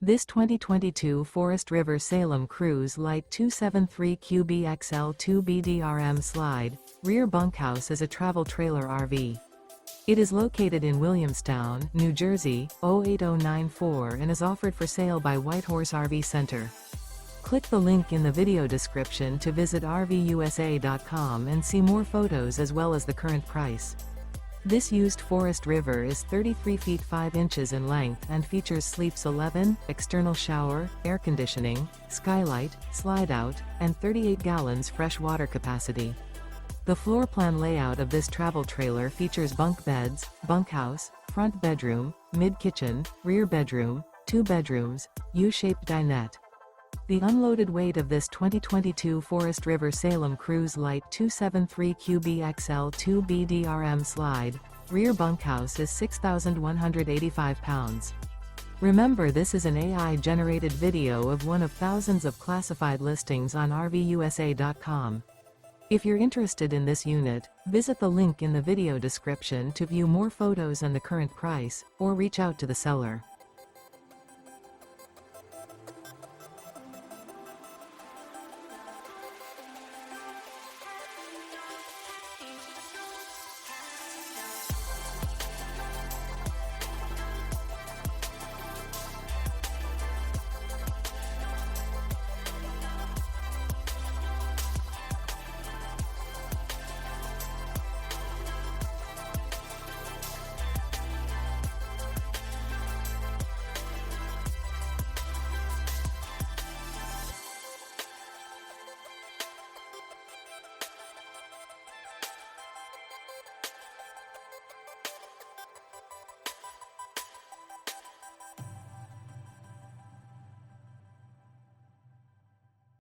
This 2022 Forest River Salem Cruise Lite 273QBXL2BDRM Slide, rear bunkhouse is a travel trailer RV. It is located in Williamstown, New Jersey, 08094 and is offered for sale by Whitehorse RV Center. Click the link in the video description to visit RVUSA.com and see more photos as well as the current price. This used Forest River is 33 feet 5 inches in length and features sleeps 11, external shower, air conditioning, skylight, slide-out, and 38 gallons fresh water capacity. The floor plan layout of this travel trailer features bunk beds, bunkhouse, front bedroom, mid-kitchen, rear bedroom, 2 bedrooms, U-shaped dinette. The unloaded weight of this 2022 Forest River Salem Cruise Lite 273QBXL2BDRM Slide, rear bunkhouse is 6,185 pounds. Remember, this is an AI-generated video of one of thousands of classified listings on RVUSA.com. If you're interested in this unit, visit the link in the video description to view more photos and the current price, or reach out to the seller.